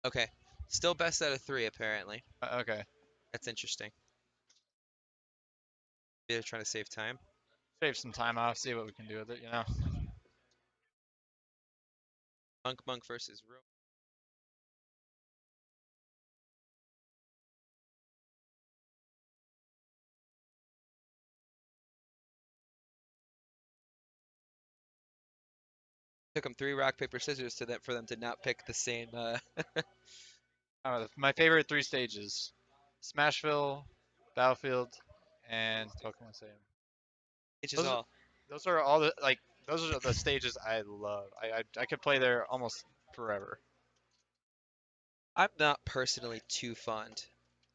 Okay. Still best out of three, apparently. Okay. That's interesting. They're trying to save time. Save some time off, see what we can do with it, you know? MonkMonk versus Ro. Took them three rock, paper, scissors for them to not pick the same. My favorite three stages: Smashville, Battlefield, and Pokemon Stadium. Which is Those are, all. those are all the like those are the stages I love. I could play there almost forever. I'm not personally too fond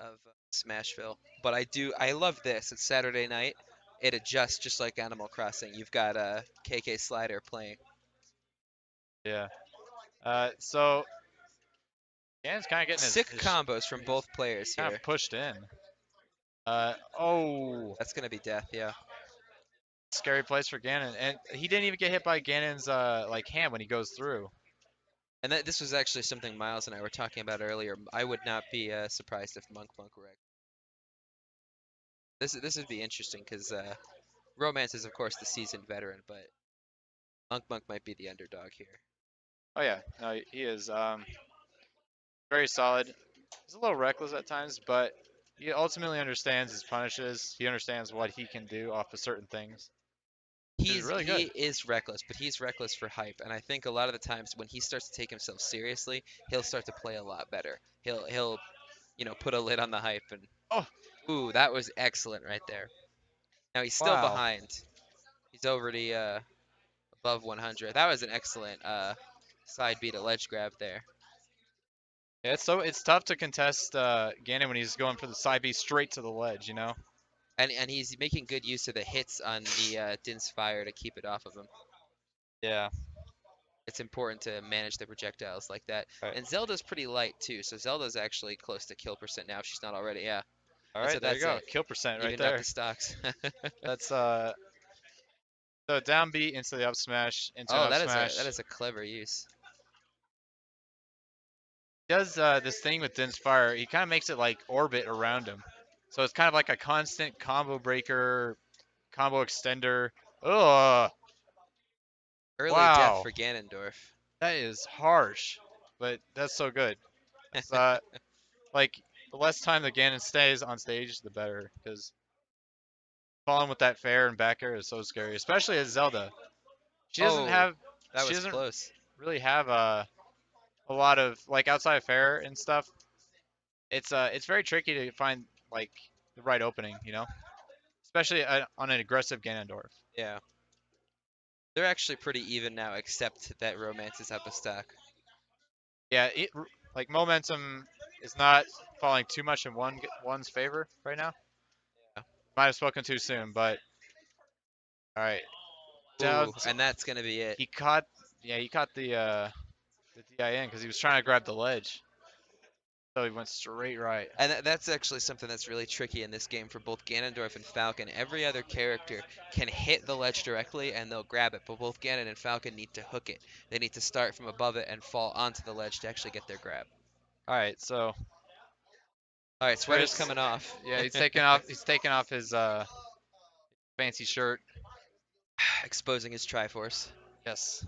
of Smashville, but I love this. It's Saturday night. It adjusts just like Animal Crossing. You've got a KK Slider playing. Yeah. So Gan's kind of getting Sick his combos from he's both players kind of here. pushed in. Oh, That's gonna be death, yeah. scary place for Ganon, and he didn't even get hit by Ganon's like hand when he goes through. And this was actually something Miles and I were talking about earlier. I would not be surprised if MonkMonk were. This would be interesting because Romance is of course the seasoned veteran, but MonkMonk might be the underdog here. Oh yeah, no, he is very solid. He's a little reckless at times, but he ultimately understands his punishes. He understands what he can do off of certain things. Which is really He good. is reckless, but he's reckless for hype, and I think a lot of the times when he starts to take himself seriously, he'll start to play a lot better. He'll put a lid on the hype and Oh, ooh, that was excellent right there. Now he's still wow. behind. He's already above 100. That was an excellent side beat, a ledge grab there. Yeah, it's tough to contest Ganon when he's going for the side B straight to the ledge, you know? And he's making good use of the hits on the Din's Fire to keep it off of him. Yeah. It's important to manage the projectiles like that. Right. And Zelda's pretty light too, so Zelda's actually close to kill percent now if she's not already. Yeah. All And right, so there you that's go. it. Kill percent right Evened out the there. stocks. That's so down B into the up smash, into an Oh, up that smash. is a clever use. He does this thing with Din's Fire. He kind of makes it like orbit around him. So it's kind of like a constant combo breaker, combo extender. Ugh. Early death Wow. for Ganondorf. That is harsh, but that's so good. It's like the less time that Ganon stays on stage, the better. Because falling with that fair and back air is so scary, especially as Zelda. She doesn't Oh, have, that she was doesn't close. really have a lot of like outside of fair and stuff. It's very tricky to find like the right opening, you know, especially on an aggressive Ganondorf. Yeah. They're actually pretty even now, except that Romance is up a stock. Yeah, like momentum is not falling too much in one's favor right now. Yeah. Might have spoken too soon, but all right. Down, Ooh, and that's gonna be it. he caught, yeah, he caught the DIN because he was trying to grab the ledge, so he went straight right. And that's actually something that's really tricky in this game for both Ganondorf and Falcon. Every other character can hit the ledge directly and they'll grab it, but both Ganon and Falcon need to hook it. They need to start from above it and fall onto the ledge to actually get their grab. All right, so All right, sweater's Chris, coming off. yeah, he's taking off. He's taking off his fancy shirt. Exposing his Triforce. Yes,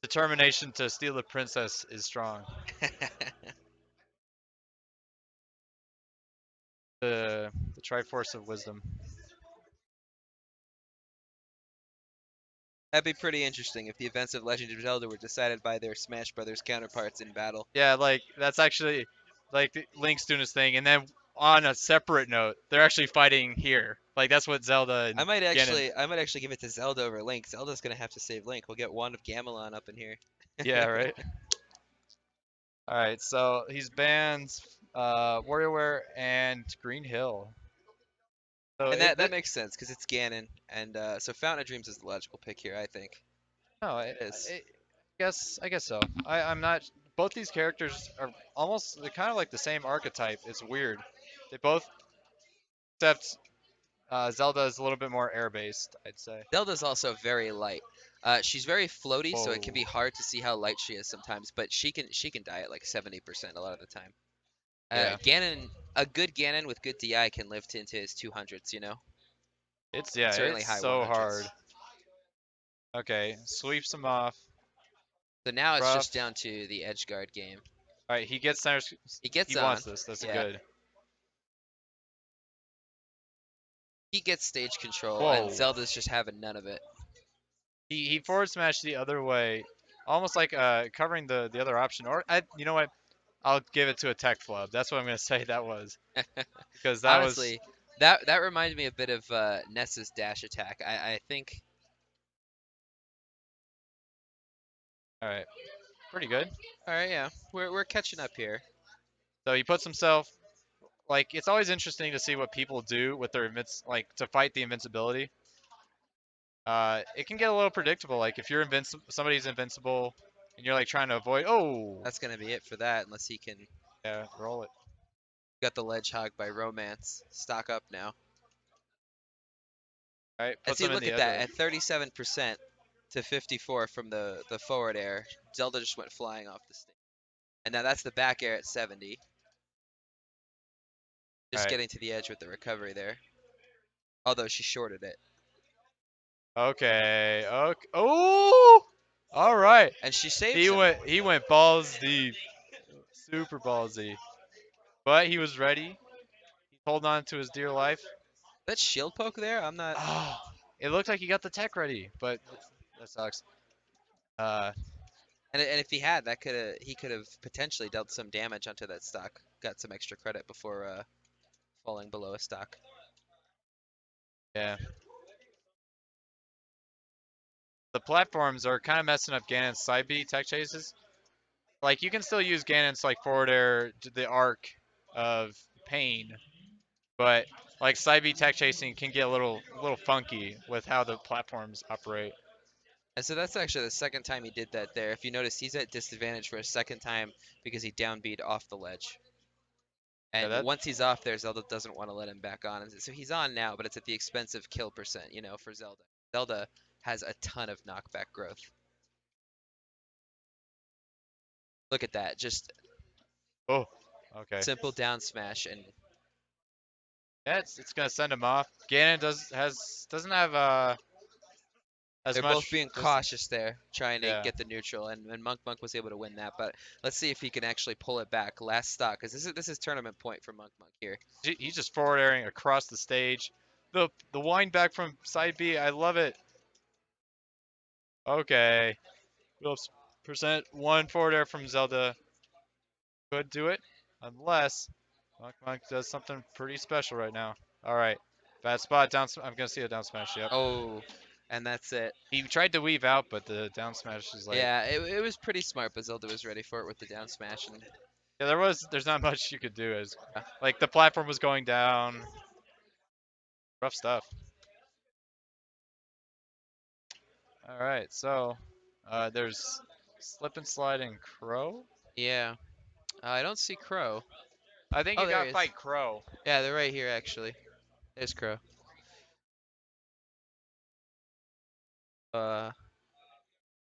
determination to steal the princess is strong. The Triforce of Wisdom. That'd be pretty interesting if the events of Legend of Zelda were decided by their Smash Brothers counterparts in battle. Yeah, like that's actually like Link's doing his thing, and then on a separate note, they're actually fighting here. Like that's what Zelda and Ganon. I might actually give it to Zelda over Link. Zelda's gonna have to save Link. We'll get Wand of Gamelon up in here. Yeah, right. All right, so he's banned WarioWare and Green Hill. So And that makes sense because it's Ganon, and so Fountain of Dreams is the logical pick here, I think. no, It is. I guess so. I'm not. Both these characters are almost they're kind of like the same archetype. It's weird. They both, except Zelda is a little bit more air based, I'd say. Zelda's also very light. She's very floaty, so it can Whoa. be hard to see how light she is sometimes, but she can die at like 70% a lot of the time. Yeah. Ganon, a good Ganon with good DI can live to into his 200s, you know? Yeah, Certainly it's high so hard. 100s. Okay, sweeps him off. So now it's Rough. just down to the edge guard game. All right, he gets center. He He gets wants on, this. That's yeah. good. He gets stage control, and Whoa. Zelda's just having none of it. He forward smashed the other way, almost like covering the other option. Or you know what? I'll give it to a tech flub. That's what I'm gonna say that was because that was Honestly, that reminded me a bit of Ness's dash attack. I think. all right. Pretty good. All right, yeah, we're catching up here. So he puts himself like it's always interesting to see what people do with their like to fight the invincibility. It can get a little predictable. Like if you're invincible, somebody's invincible, and you're like trying to avoid. Oh, That's gonna be it for that, unless he can. yeah, roll it. Got the ledge hog by Romance. Stock up now. All right, And puts see, him in look the at edge that. guard. At 37% to 54 from the forward air, Zelda just went flying off the stage. And now that's the back air at 70. All Just right. getting to the edge with the recovery there. Although she shorted it. Okay. Okay. Oh. All right. And she saves him. He went balls deep, super balls deep. But he was ready. He's holding on to his dear life. That shield poke there, I'm not. Oh, it looked like he got the tech ready, but that sucks. Uh, And if he had, that could have he could have potentially dealt some damage onto that stock. Got some extra credit before falling below a stock. yeah. The platforms are kind of messing up Ganon's side B tech chases. Like you can still use Ganon's like forward air, the arc of pain, but like side B tech chasing can get a little funky with how the platforms operate. And so that's actually the second time he did that there. If you notice, he's at disadvantage for a second time because he downbeat off the ledge. Yeah, And that once he's off there, Zelda doesn't want to let him back on. And so he's on now, but it's at the expense of kill percent, you know, for Zelda. Zelda has a ton of knockback growth. Look at that. Just oh, okay. simple down smash. And Yeah, it's gonna send him off. Ganon doesn't have as they're both much being distance. cautious there, trying to Yeah, get the neutral. And MonkMonk was able to win that. But let's see if he can actually pull it back. Last stock, because this is tournament point for MonkMonk here. he's just forward airing across the stage. The wind back from side B, I love it. Okay, Phillips percent one forward air from Zelda could do it, unless Monk does something pretty special right now. All right, bad spot down. I'm gonna see a down smash. Yep. Oh, and that's it. He tried to weave out, but the down smash is like, Yeah, it was pretty smart, but Zelda was ready for it with the down smash. And yeah, there's not much you could do as uh, like the platform was going down. Rough stuff. All right, so there's slip and slide and Crow. yeah, I don't see Crow. I think Oh, you there got he to is. fight Crow. Yeah, they're right here actually. There's Crow.